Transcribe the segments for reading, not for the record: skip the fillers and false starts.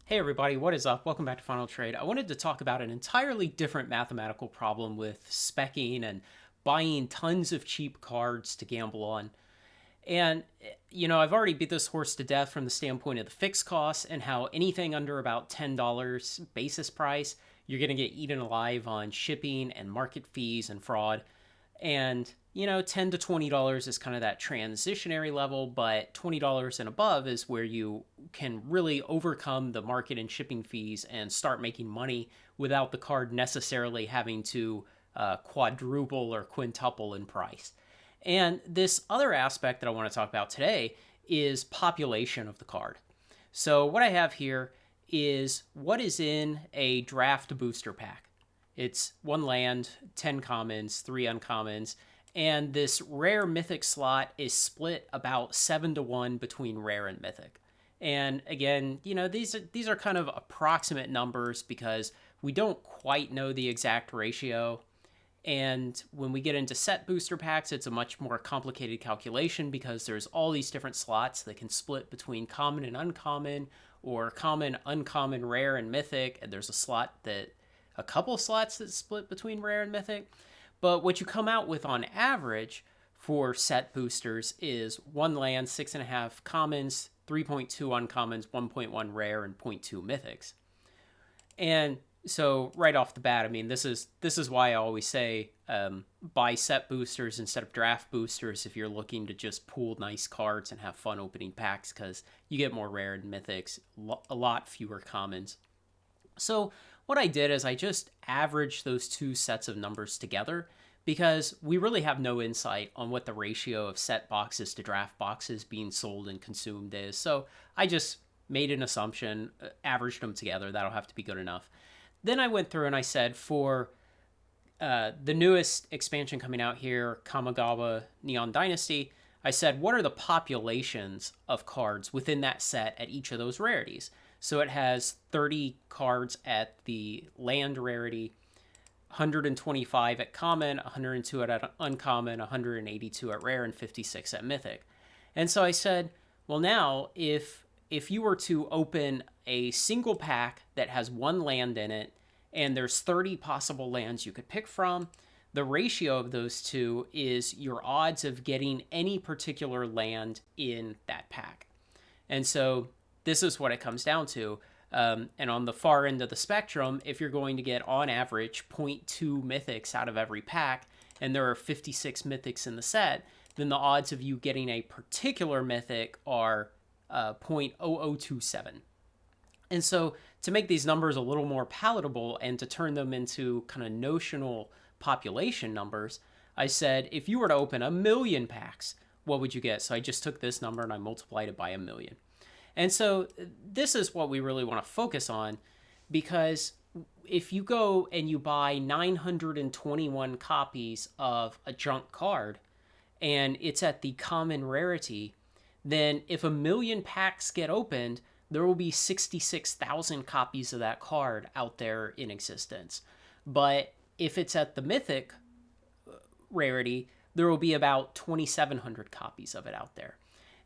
Hey everybody, what is up? Welcome back to Final Trade. I wanted to talk about an entirely different mathematical problem with specking and buying tons of cheap cards to gamble on. And, I've already beat this horse to death from the standpoint of the fixed costs and how anything under about $10 basis price, you're going to get eaten alive on shipping and market fees and fraud. And, $10 to $20 is kind of that transitionary level, but $20 and above is where you can really overcome the market and shipping fees and start making money without the card necessarily having to quadruple or quintuple in price. And this other aspect that I want to talk about today is population of the card. So, what I have here is what is in a draft booster pack. It's one land, 10 commons, 3 uncommons, and this rare mythic slot is split about 7 to 1 between rare and mythic. And again, these are kind of approximate numbers because we don't quite know the exact ratio. And when we get into set booster packs, it's a much more complicated calculation because there's all these different slots that can split between common and uncommon, or common, uncommon, rare, and mythic. And there's a couple slots that split between rare and mythic. But what you come out with on average for set boosters is one land, 6.5 commons, 3.2 uncommons, 1.1 rare, and zero point 0.2 mythics. And so right off the bat, I mean, this is why I always say buy set boosters instead of draft boosters if you're looking to just pool nice cards and have fun opening packs, because you get more rare and mythics, a lot fewer commons. So what I did is I just averaged those two sets of numbers together because we really have no insight on what the ratio of set boxes to draft boxes being sold and consumed is. So I just made an assumption, averaged them together. That'll have to be good enough. Then I went through and I said for the newest expansion coming out here, Kamigawa Neon Dynasty, I said, what are the populations of cards within that set at each of those rarities? So it has 30 cards at the land rarity, 125 at common, 102 at uncommon, 182 at rare, and 56 at mythic. And so I said, well, now if you were to open a single pack that has one land in it and there's 30 possible lands you could pick from, the ratio of those two is your odds of getting any particular land in that pack. And so this is what it comes down to. And on the far end of the spectrum, if you're going to get on average zero point 0.2 mythics out of every pack, and there are 56 mythics in the set, then the odds of you getting a particular mythic are 0.0027. And so to make these numbers a little more palatable and to turn them into kind of notional population numbers, I said, if you were to open 1,000,000 packs, what would you get? So I just took this number and I multiplied it by 1,000,000. And so this is what we really want to focus on, because if you go and you buy 921 copies of a junk card and it's at the common rarity, then if 1,000,000 packs get opened, there will be 66,000 copies of that card out there in existence. But if it's at the mythic rarity, there will be about 2,700 copies of it out there.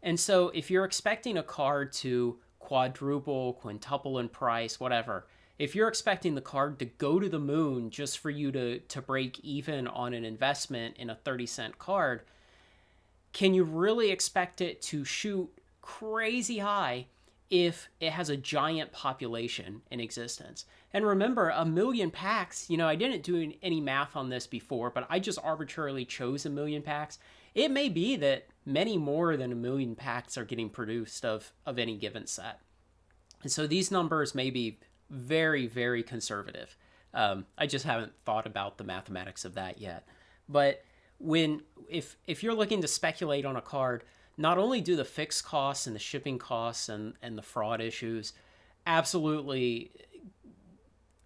And so if you're expecting a card to quadruple, quintuple in price, whatever, if you're expecting the card to go to the moon just for you to break even on an investment in a 30-cent card, can you really expect it to shoot crazy high if it has a giant population in existence? And remember, 1,000,000 packs, I didn't do any math on this before, but I just arbitrarily chose 1,000,000 packs. It may be that many more than 1,000,000 packs are getting produced of any given set. And so these numbers may be very, very conservative. I just haven't thought about the mathematics of that yet. But if you're looking to speculate on a card, not only do the fixed costs and the shipping costs and the fraud issues absolutely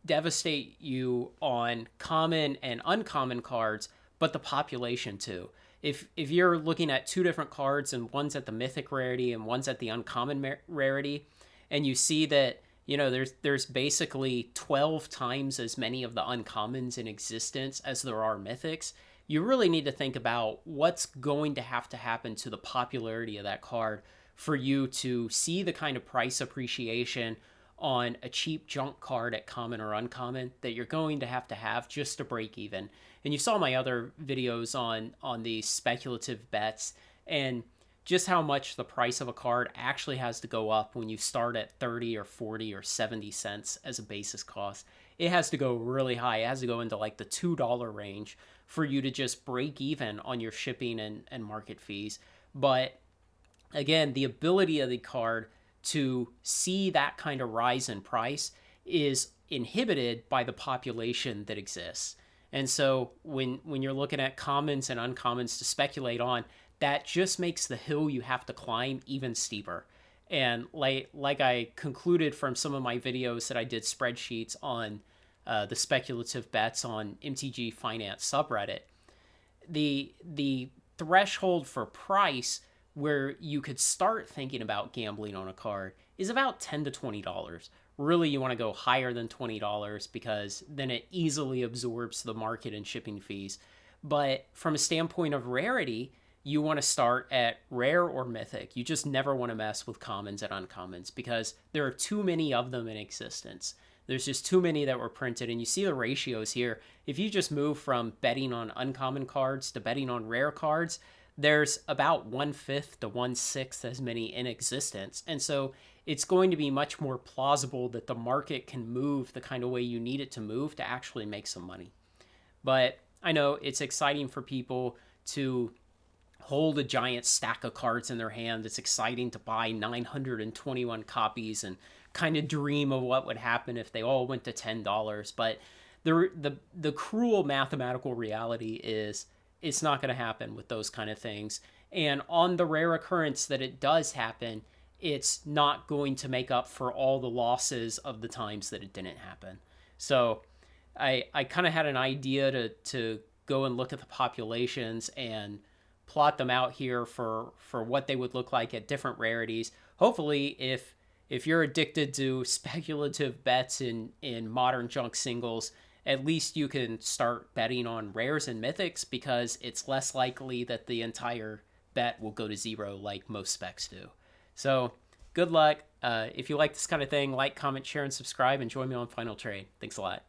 devastate you on common and uncommon cards, but the population too. If you're looking at two different cards and one's at the mythic rarity and one's at the uncommon rarity, and you see that there's basically 12 times as many of the uncommons in existence as there are mythics, you really need to think about what's going to happen to the popularity of that card for you to see the kind of price appreciation on a cheap junk card at common or uncommon that you're going to have just to break even. And you saw my other videos on these speculative bets and just how much the price of a card actually has to go up when you start at 30 or 40 or 70 cents as a basis cost. It has to go really high. It has to go into like the $2 range for you to just break even on your shipping and market fees. But again, the ability of the card to see that kind of rise in price is inhibited by the population that exists. And so when you're looking at commons and uncommons to speculate on, that just makes the hill you have to climb even steeper. And like I concluded from some of my videos that I did spreadsheets on the speculative bets on MTG Finance subreddit, the threshold for price where you could start thinking about gambling on a card is about $10 to $20. Really, you want to go higher than $20 because then it easily absorbs the market and shipping fees. But from a standpoint of rarity, you want to start at rare or mythic. You just never want to mess with commons and uncommons because there are too many of them in existence. There's just too many that were printed, and you see the ratios here. If you just move from betting on uncommon cards to betting on rare cards, there's about 1/5 to 1/6 as many in existence. And so it's going to be much more plausible that the market can move the kind of way you need it to move to actually make some money. But I know it's exciting for people to hold a giant stack of cards in their hand. It's exciting to buy 921 copies and kind of dream of what would happen if they all went to $10. But the cruel mathematical reality is it's not going to happen with those kind of things. And on the rare occurrence that it does happen, it's not going to make up for all the losses of the times that it didn't happen. So I kind of had an idea to go and look at the populations and plot them out here for what they would look like at different rarities. Hopefully, if you're addicted to speculative bets in modern junk singles, at least you can start betting on rares and mythics because it's less likely that the entire bet will go to zero like most specs do. So good luck. If you like this kind of thing, like, comment, share, and subscribe, and join me on Final Trade. Thanks a lot.